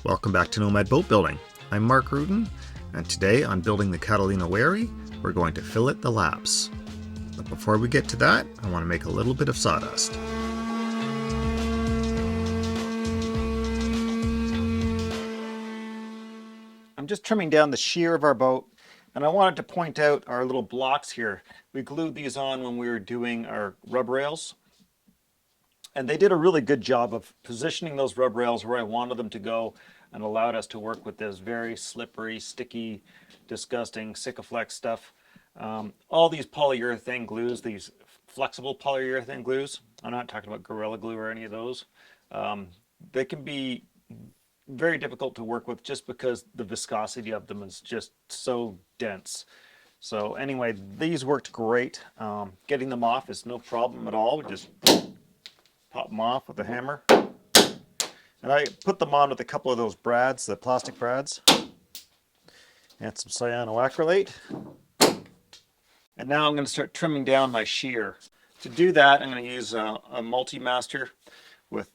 Welcome back to Nomad Boatbuilding. I'm Mark Rudin, and today on building the Catalina Wherry, we're going to fillet the laps. But before we get to that, I want to make a little bit of sawdust. I'm just trimming down the shear of our boat, and I wanted to point out our little blocks here. We glued these on when we were doing our rub rails, and they did a really good job of positioning those rub rails where I wanted them to go and allowed us to work with this very slippery, sticky, disgusting Sikaflex stuff. All these polyurethane glues, these flexible polyurethane glues, I'm not talking about Gorilla Glue or any of those, they can be very difficult to work with just because the viscosity of them is just so dense. So anyway, these worked great. Getting them off is no problem at all. We just pop them off with a hammer. And I put them on with a couple of those brads, the plastic brads, and some cyanoacrylate. And now I'm going to start trimming down my shear. To do that, I'm going to use a multi-master with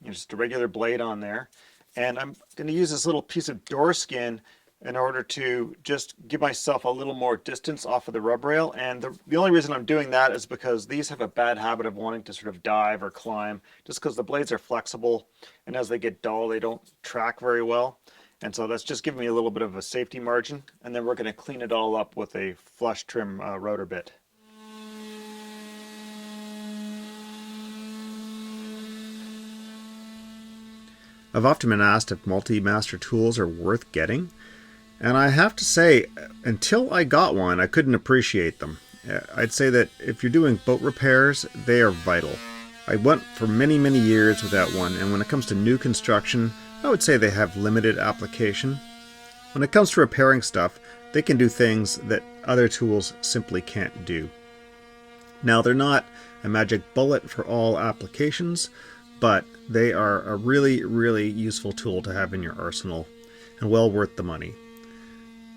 just a regular blade on there. And I'm going to use this little piece of door skin in order to just give myself a little more distance off of the rub rail. And the only reason I'm doing that is because these have a bad habit of wanting to sort of dive or climb, just because the blades are flexible, and as they get dull, they don't track very well. And so that's just giving me a little bit of a safety margin. And then we're going to clean it all up with a flush trim router bit. I've often been asked if multi-master tools are worth getting. And I have to say, until I got one, I couldn't appreciate them. I'd say that if you're doing boat repairs, they are vital. I went for many, many years without one, and when it comes to new construction, I would say they have limited application. When it comes to repairing stuff, they can do things that other tools simply can't do. Now, they're not a magic bullet for all applications, but they are a really, really useful tool to have in your arsenal, and well worth the money.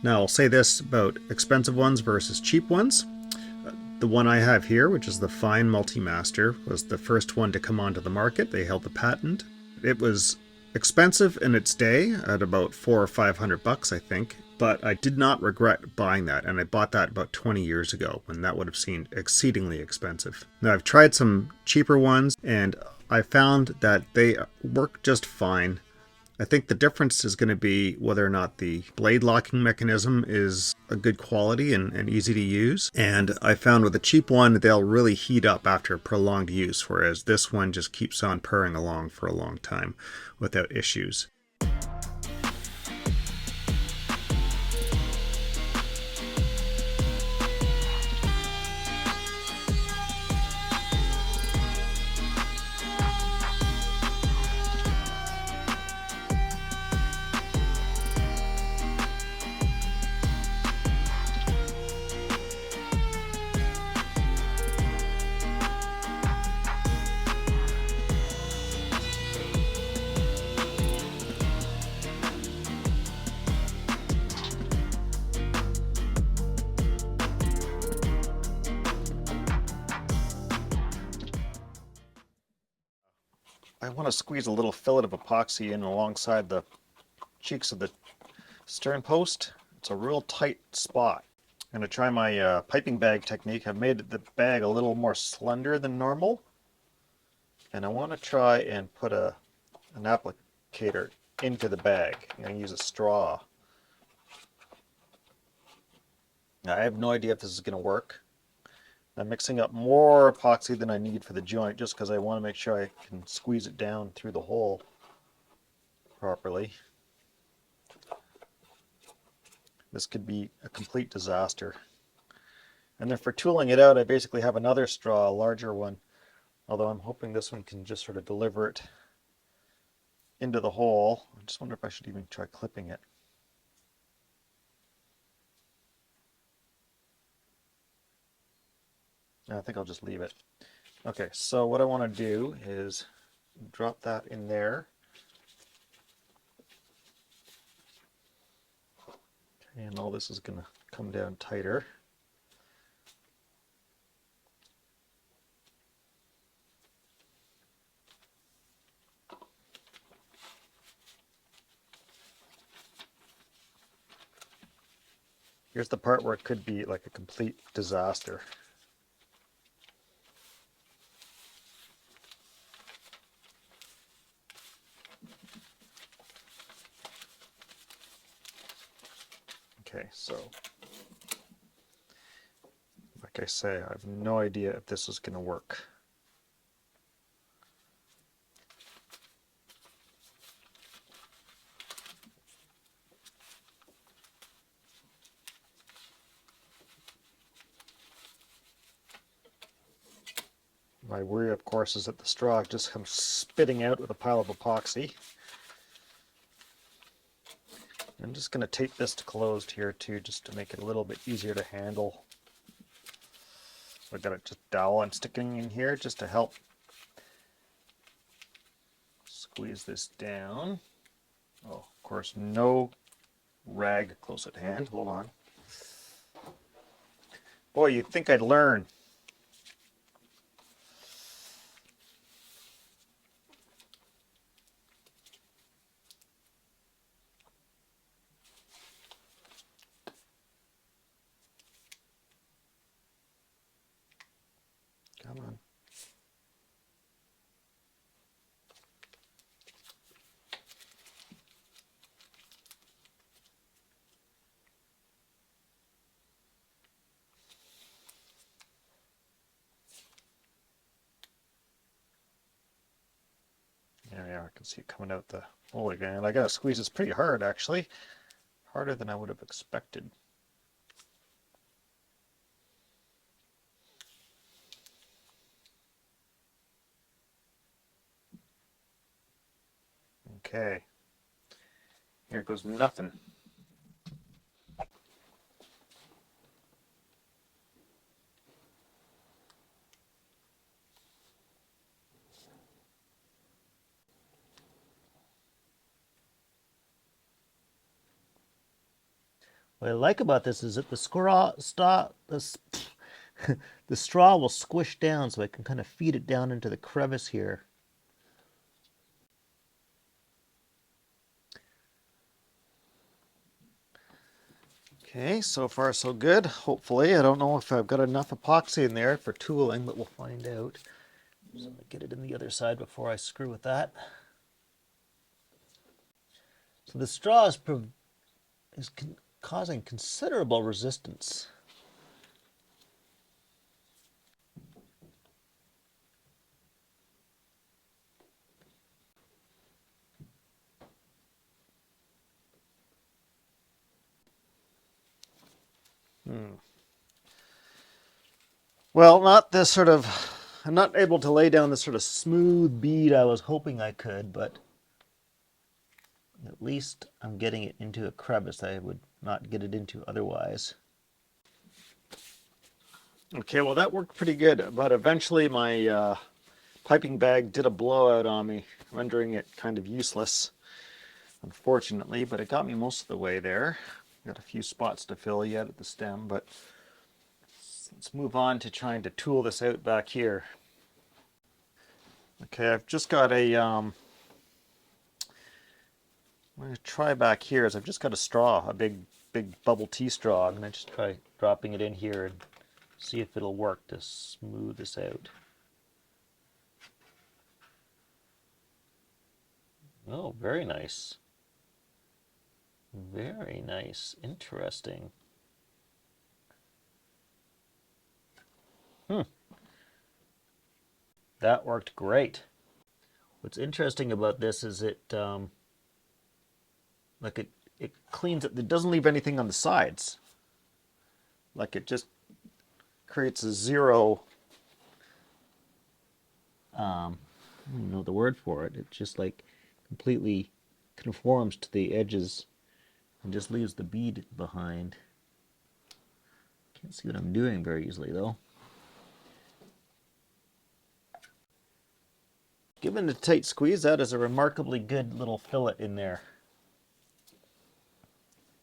Now, I'll say this about expensive ones versus cheap ones. The one I have here, which is the Fine Multi-Master, was the first one to come onto the market. They held the patent. It was expensive in its day at about $400 or $500, I think, but I did not regret buying that, and I bought that about 20 years ago when that would have seemed exceedingly expensive. Now, I've tried some cheaper ones, and I found that they work just fine. I think the difference is going to be whether or not the blade locking mechanism is a good quality and easy to use. And I found with a cheap one, they'll really heat up after prolonged use, whereas this one just keeps on purring along for a long time without issues. I want to squeeze a little fillet of epoxy in alongside the cheeks of the stern post. It's a real tight spot. I'm going to try my piping bag technique. I've made the bag a little more slender than normal. And I want to try and put an applicator into the bag. I'm going to use a straw. Now, I have no idea if this is going to work. I'm mixing up more epoxy than I need for the joint just because I want to make sure I can squeeze it down through the hole properly. This could be a complete disaster. And then for tooling it out, I basically have another straw, a larger one, although I'm hoping this one can just sort of deliver it into the hole. I just wonder if I should even try clipping it. I think I'll just leave it. Okay, so what I want to do is drop that in there. Okay, and all this is going to come down tighter. Here's the part where it could be like a complete disaster. Okay, so like I say, I have no idea if this is going to work. My worry, of course, is that the straw just comes spitting out with a pile of epoxy. I'm just going to tape this to closed here too, just to make it a little bit easier to handle. So I've got a just dowel I'm sticking in here just to help squeeze this down. Oh, of course, no rag close at hand. Hold on. Boy, you'd think I'd learn. Come on. There we are. I can see it coming out the hole again. I gotta squeeze this pretty hard, actually. Harder than I would have expected. Okay. Here goes nothing. What I like about this is that the the straw will squish down, so I can kind of feed it down into the crevice here. Okay, so far so good. Hopefully, I don't know if I've got enough epoxy in there for tooling, but we'll find out. So I'm gonna get it in the other side before I screw with that. So the straw is causing considerable resistance. Well, not this sort of, I'm not able to lay down this sort of smooth bead I was hoping I could, but At least I'm getting it into a crevice I would not get it into otherwise. okay, well that worked pretty good, but eventually my piping bag did a blowout on me, rendering it kind of useless, unfortunately, but it got me most of the way there. Got a few spots to fill yet at the stem, but let's move on to trying to tool this out back here. Okay, I've just got I'm going to try back here is I've just got a straw, a big bubble tea straw. I'm going to just try dropping it in here and see if it'll work to smooth this out. Oh, very nice. Very nice. Interesting. That worked great. What's interesting about this is like it cleans it. It doesn't leave anything on the sides. Like it just creates a zero. I don't know the word for it. It just like completely conforms to the edges and just leaves the bead behind. Can't see what I'm doing very easily though. Given a tight squeeze, that is a remarkably good little fillet in there.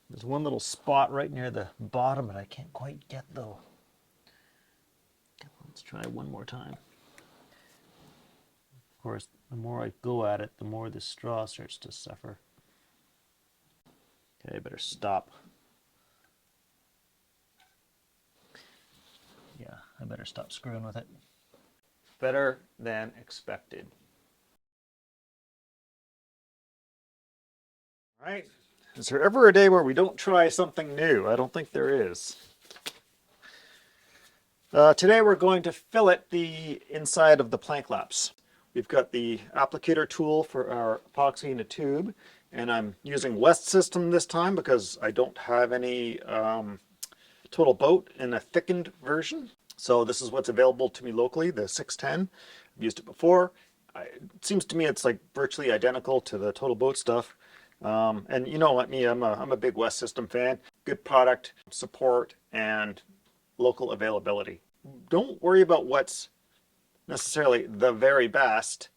There's one little spot right near the bottom that I can't quite get though. Let's try one more time. Of course, the more I go at it, the more the straw starts to suffer. Okay, I better stop. Yeah, I better stop screwing with it. Better than expected. All right. Is there ever a day where we don't try something new? I don't think there is. Today we're going to fillet the inside of the plank laps. We've got the applicator tool for our epoxy in a tube, and I'm using West System this time because I don't have any Total Boat in a thickened version. So this is what's available to me locally, the 610. I've used it before. It seems to me it's like virtually identical to the Total Boat stuff. And you know what, me, I'm a big West System fan. Good product, support, and local availability. Don't worry about what's necessarily the very best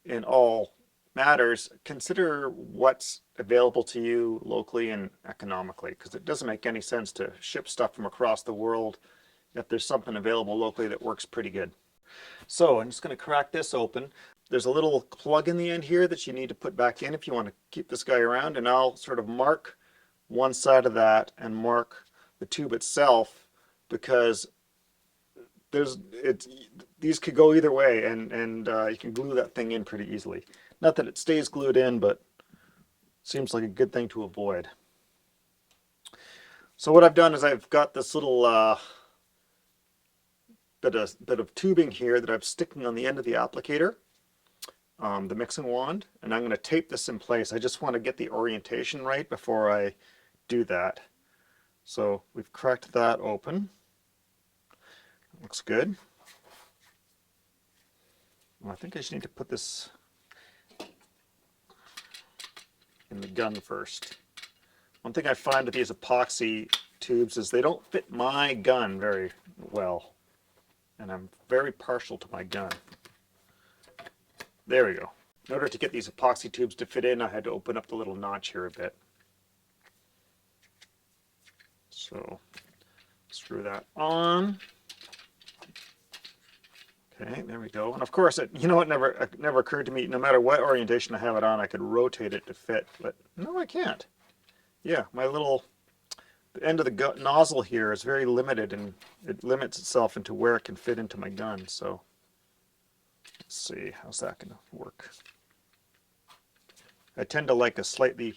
in all matters. Consider what's available to you locally and economically, because it doesn't make any sense to ship stuff from across the world if there's something available locally that works pretty good. So I'm just going to crack this open. There's a little plug in the end here that you need to put back in if you want to keep this guy around, and I'll sort of mark one side of that and mark the tube itself, because these could go either way, and you can glue that thing in pretty easily. Not that it stays glued in, but seems like a good thing to avoid. So what I've done is I've got this little bit of tubing here that I'm sticking on the end of the applicator, the mixing wand, and I'm going to tape this in place. I just want to get the orientation right before I do that. So we've cracked that open. Looks good. Well, I think I just need to put this in the gun first. One thing I find with these epoxy tubes is they don't fit my gun very well, and I'm very partial to my gun. There we go. In order to get these epoxy tubes to fit in, I had to open up the little notch here a bit. So screw that on. Okay, there we go. And of course, it never occurred to me, no matter what orientation I have it on, I could rotate it to fit, but no, I can't. Yeah, the end of the nozzle here is very limited, and it limits itself into where it can fit into my gun. So let's see, how's that going to work? I tend to like a slightly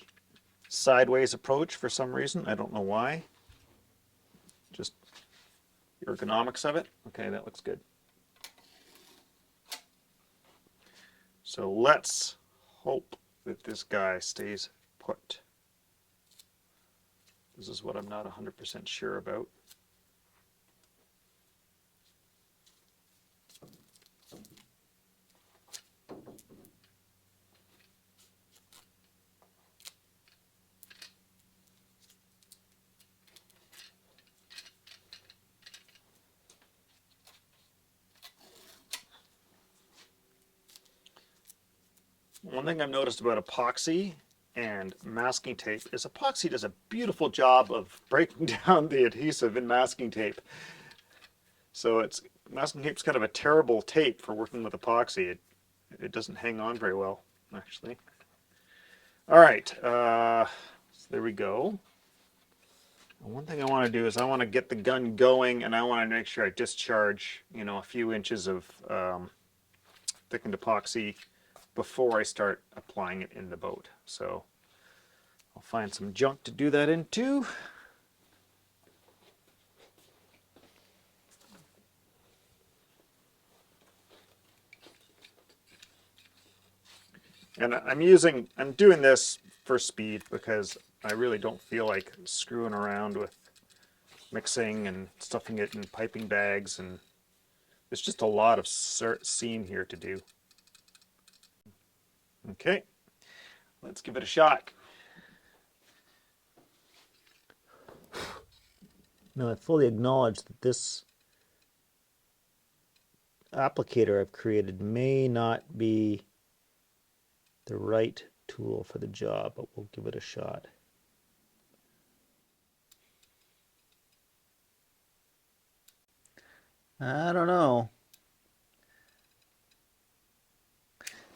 sideways approach for some reason. I don't know why. Just the ergonomics of it. Okay, that looks good. So let's hope that this guy stays put. This is what I'm not 100% sure about. One thing I've noticed about epoxy and masking tape is epoxy does a beautiful job of breaking down the adhesive in masking tape. So masking tape's kind of a terrible tape for working with epoxy. It doesn't hang on very well, actually. All right, so there we go. One thing I want to do is I want to get the gun going, and I want to make sure I discharge, a few inches of thickened epoxy before I start applying it in the boat. So I'll find some junk to do that into. And I'm doing this for speed because I really don't feel like screwing around with mixing and stuffing it in piping bags, and there's just a lot of seam here to do. Okay, let's give it a shot. Now I fully acknowledge that this applicator I've created may not be the right tool for the job, but we'll give it a shot. I don't know.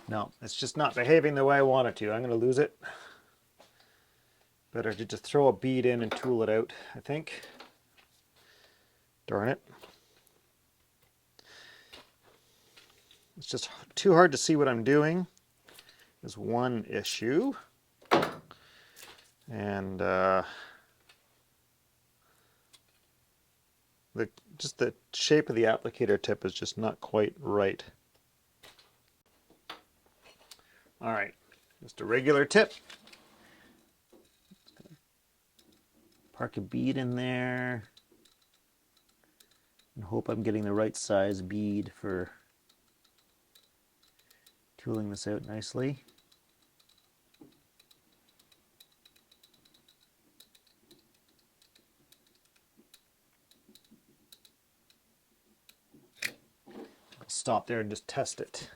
No, it's just not behaving the way I want it to. I'm going to lose it. Better to just throw a bead in and tool it out, I think. Darn it. It's just too hard to see what I'm doing is one issue. And just the shape of the applicator tip is just not quite right. All right, just a regular tip. Park a bead in there and hope I'm getting the right size bead for tooling this out nicely. I'll stop there and just test it.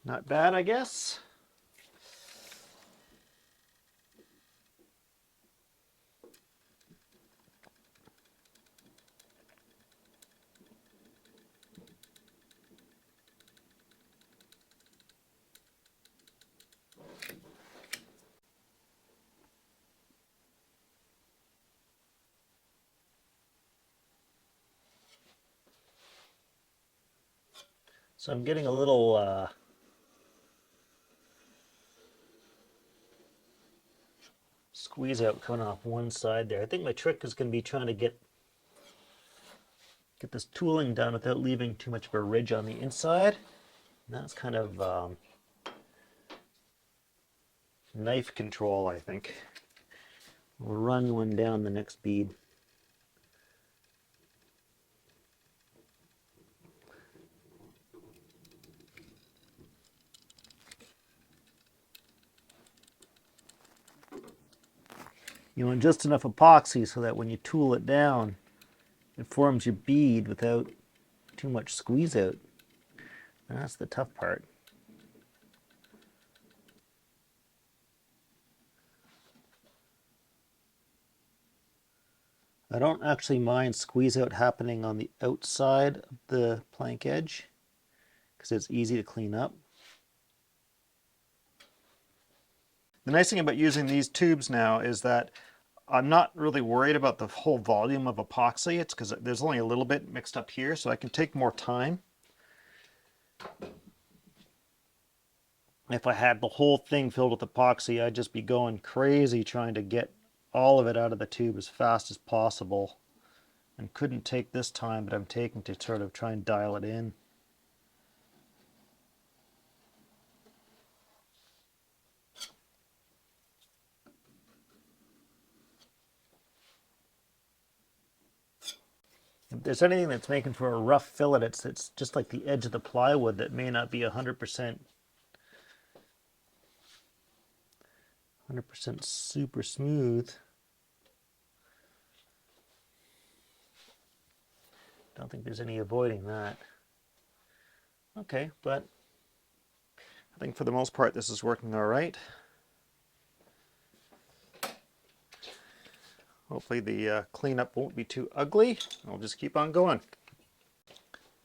Not bad, I guess. So I'm getting a little squeeze out coming off one side there. I think my trick is going to be trying to get this tooling done without leaving too much of a ridge on the inside. And that's kind of Knife control, I think. we'll run one down the next bead. You want just enough epoxy so that when you tool it down, it forms your bead without too much squeeze out. And that's the tough part. I don't actually mind squeeze out happening on the outside of the plank edge because it's easy to clean up. The nice thing about using these tubes now is that I'm not really worried about the whole volume of epoxy. It's because there's only a little bit mixed up here, so I can take more time. If I had the whole thing filled with epoxy, I'd just be going crazy trying to get all of it out of the tube as fast as possible. And couldn't take this time, but I'm taking to sort of try and dial it in. If there's anything that's making for a rough fillet, it's just like the edge of the plywood that may not be 100% super smooth. Don't think there's any avoiding that. Okay, but I think for the most part this is working all right. Hopefully the cleanup won't be too ugly. I'll just keep on going.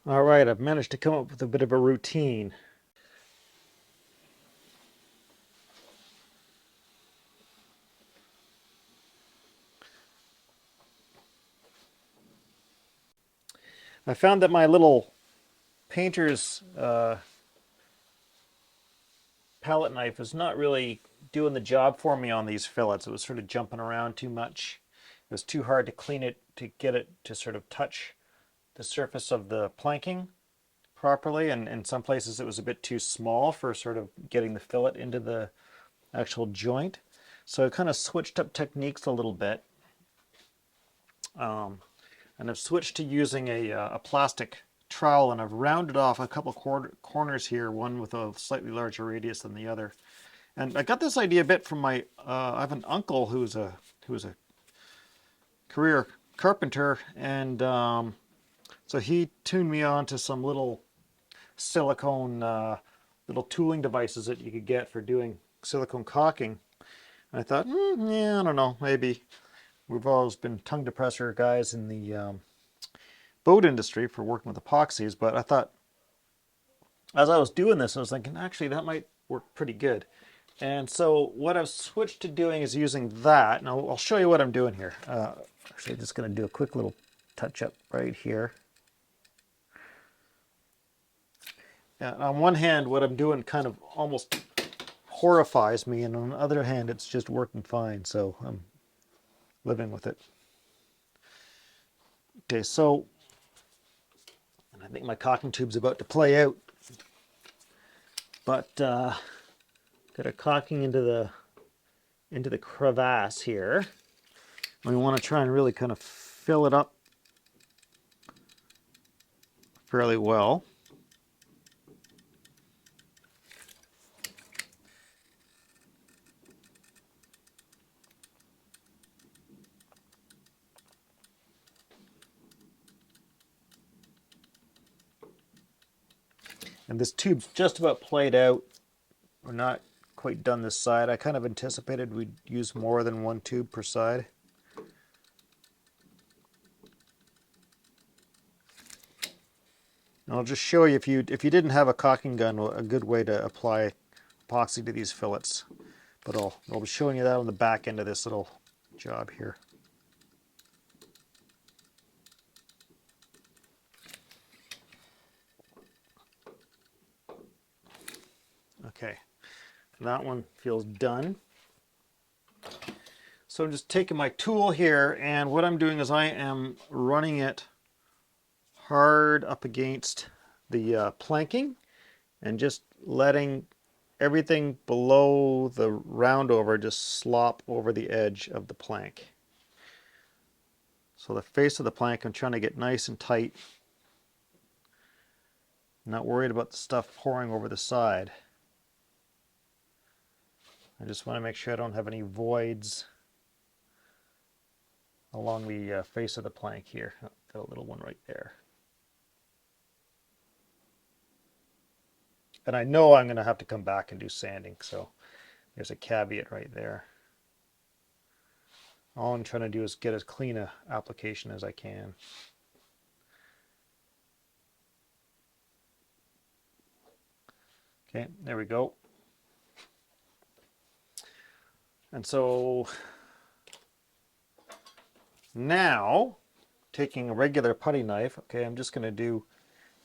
All right, I've managed to come up with a bit of a routine. I found that my little painter's palette knife is not really doing the job for me on these fillets. It was sort of jumping around too much. It was too hard to clean it to get it to sort of touch the surface of the planking properly, and in some places it was a bit too small for sort of getting the fillet into the actual joint. So I kind of switched up techniques a little bit, and I've switched to using a plastic trowel, and I've rounded off a couple corners here, one with a slightly larger radius than the other. And I got this idea a bit from my I have an uncle who's a career carpenter, and so he tuned me on to some little silicone little tooling devices that you could get for doing silicone caulking. And I thought, yeah, I don't know, maybe. We've always been tongue depressor guys in the boat industry for working with epoxies, but I thought as I was doing this, I was thinking, actually, that might work pretty good. And so what I've switched to doing is using that. Now I'll show you what I'm doing here. Actually, I'm just going to do a quick little touch up right here. And on one hand, what I'm doing kind of almost horrifies me, and on the other hand, it's just working fine, so I'm living with it. Okay, so, and I think my caulking tube's about to play out, but got a caulking into the crevasse here. We want to try and really kind of fill it up fairly well. And this tube's just about played out. We're not quite done this side. I kind of anticipated we'd use more than one tube per side. And I'll just show you, if you didn't have a caulking gun, a good way to apply epoxy to these fillets. But I'll be showing you that on the back end of this little job here. Okay, that one feels done. So I'm just taking my tool here, and what I'm doing is I am running it hard up against the planking and just letting everything below the roundover just slop over the edge of the plank. So the face of the plank I'm trying to get nice and tight. I'm not worried about the stuff pouring over the side. I just want to make sure I don't have any voids along the face of the plank here. Oh, got a little one right there. And I know I'm going to have to come back and do sanding, so there's a caveat right there. All I'm trying to do is get as clean an application as I can. Okay, there we go. And so now, taking a regular putty knife, okay, I'm just going to do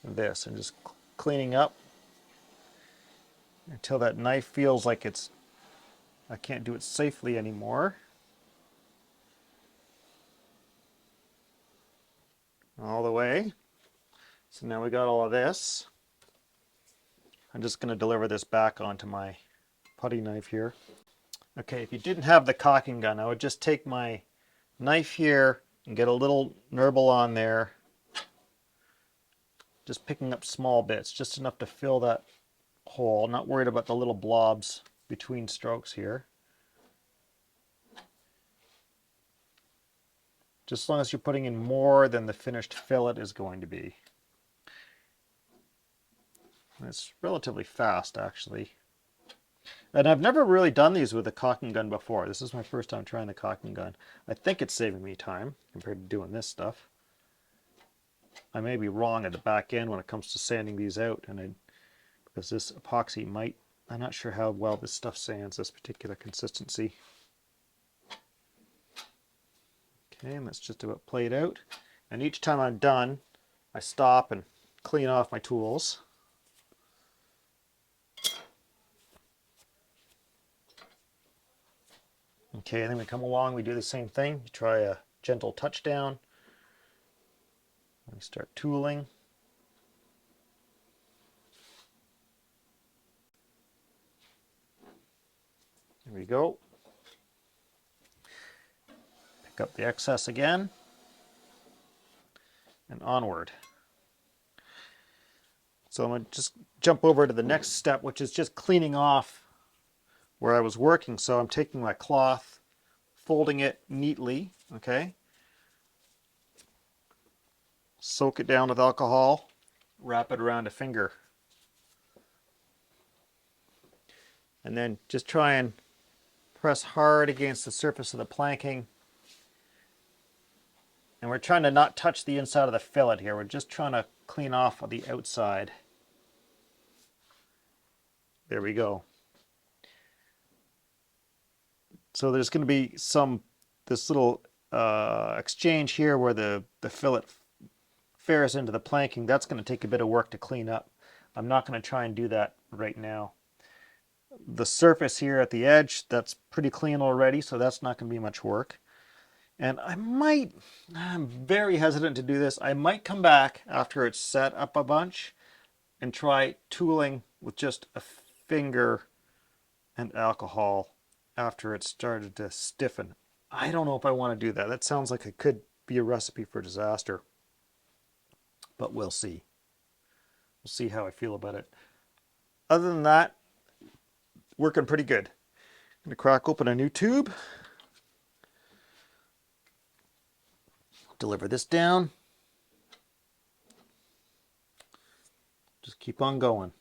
this. I'm just cleaning up until that knife feels like I can't do it safely anymore. All the way. So now we got all of this. I'm just going to deliver this back onto my putty knife here. Okay, if you didn't have the caulking gun, I would just take my knife here and get a little nibble on there, just picking up small bits, just enough to fill that hole. Not worried about the little blobs between strokes here. Just as long as you're putting in more than the finished fillet is going to be. And it's relatively fast, actually. And I've never really done these with a caulking gun before. This is my first time trying the caulking gun. I think it's saving me time compared to doing this stuff. I may be wrong at the back end when it comes to sanding these out, because this epoxy might, I'm not sure how well this stuff sands, this particular consistency. Okay, and that's just about played out. And each time I'm done, I stop and clean off my tools. Okay, and then we come along, we do the same thing. You try a gentle touchdown. We start tooling. There we go. Pick up the excess again. And onward. So I'm going to just jump over to the next step, which is just cleaning off where I was working. So I'm taking my cloth, folding it neatly, okay? soak it down with alcohol, wrap it around a finger. And then just try and press hard against the surface of the planking. And we're trying to not touch the inside of the fillet here. We're just trying to clean off the outside. There we go. So there's going to be this little exchange here where the fillet fares into the planking. That's going to take a bit of work to clean up. I'm not going to try and do that right now. The surface here at the edge, that's pretty clean already, so that's not going to be much work. And I'm very hesitant to do this. I might come back after it's set up a bunch and try tooling with just a finger and alcohol after it started to stiffen. I don't know if I want to do that. That sounds like it could be a recipe for disaster. But we'll see. We'll see how I feel about it. Other than that, working pretty good. I'm going to crack open a new tube. Deliver this down. Just keep on going.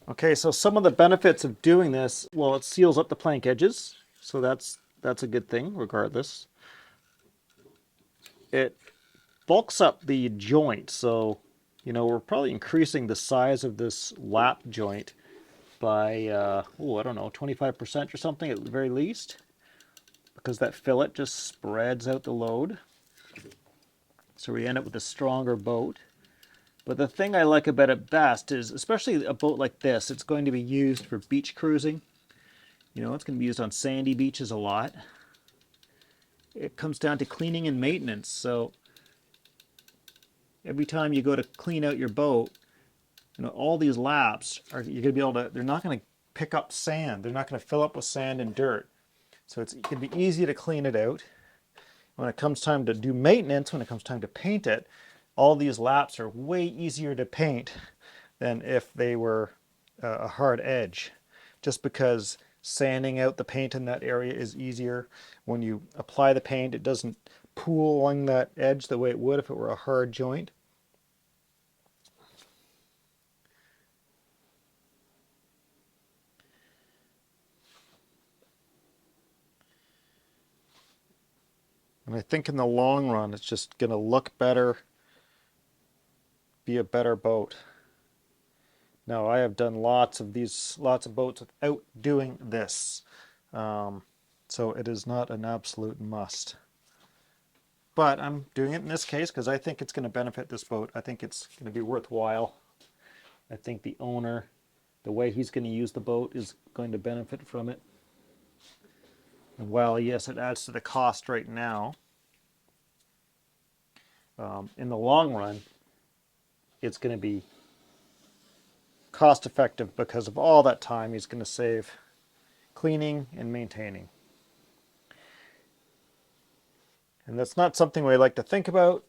Okay, so some of the benefits of doing this, well, it seals up the plank edges, so that's a good thing regardless. It bulks up the joint, so we're probably increasing the size of this lap joint by I don't know, 25% or something at the very least, because that fillet just spreads out the load. So we end up with a stronger boat. But the thing I like about it best is, especially a boat like this, it's going to be used for beach cruising. It's going to be used on sandy beaches a lot. It comes down to cleaning and maintenance. So every time you go to clean out your boat, all these laps you're going to be able to, they're not going to pick up sand. They're not going to fill up with sand and dirt. So it's going to be easy to clean it out. When it comes time to do maintenance, when it comes time to paint it, all these laps are way easier to paint than if they were a hard edge, just because sanding out the paint in that area is easier. When you apply the paint, it doesn't pool along that edge the way it would if it were a hard joint. And I think in the long run, it's just going to look better, be a better boat. Now, I have done lots of boats without doing this. So it is not an absolute must. But I'm doing it in this case because I think it's going to benefit this boat. I think it's going to be worthwhile. I think the owner, the way he's going to use the boat, is going to benefit from it. And while, yes, it adds to the cost right now, in the long run, it's going to be cost effective because of all that time he's going to save cleaning and maintaining. And that's not something we like to think about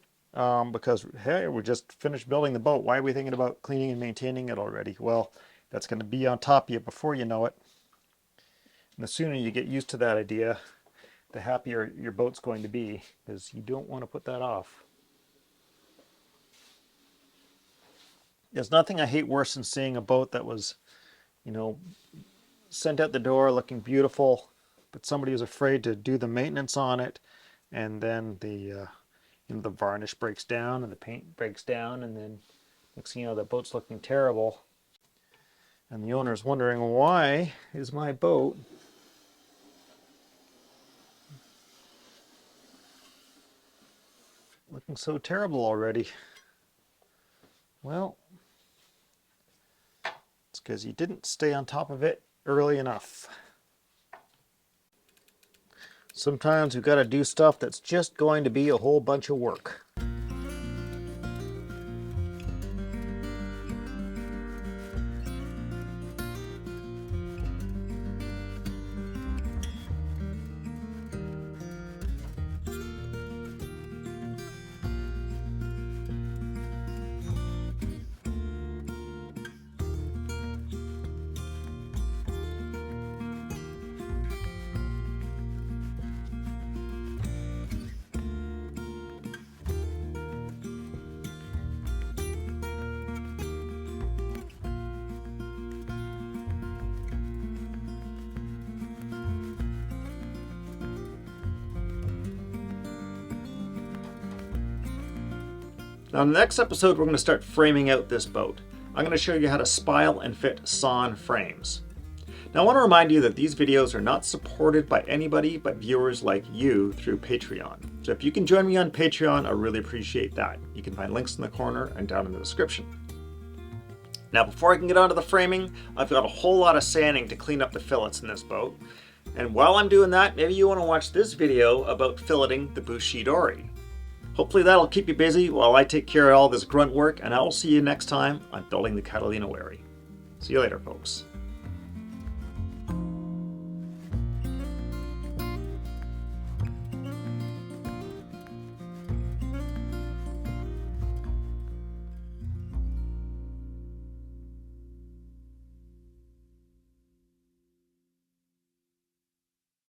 because, hey, we just finished building the boat. Why are we thinking about cleaning and maintaining it already? Well, that's going to be on top of you before you know it. And the sooner you get used to that idea, the happier your boat's going to be, because you don't want to put that off. There's nothing I hate worse than seeing a boat that was, sent out the door looking beautiful, but somebody was afraid to do the maintenance on it, and then the varnish breaks down and the paint breaks down, and then next thing you know, the boat's looking terrible, and the owner's wondering, why is my boat looking so terrible already? Well, it's because you didn't stay on top of it early enough. Sometimes we've got to do stuff that's just going to be a whole bunch of work. Now in the next episode, we're going to start framing out this boat. I'm going to show you how to spile and fit sawn frames. Now I want to remind you that these videos are not supported by anybody but viewers like you through Patreon. So if you can join me on Patreon, I really appreciate that. You can find links in the corner and down in the description. Now before I can get onto the framing, I've got a whole lot of sanding to clean up the fillets in this boat. And while I'm doing that, maybe you want to watch this video about filleting the bushy dory. Hopefully that'll keep you busy while I take care of all this grunt work, and I will see you next time on Building the Catalina Wherry. See you later, folks.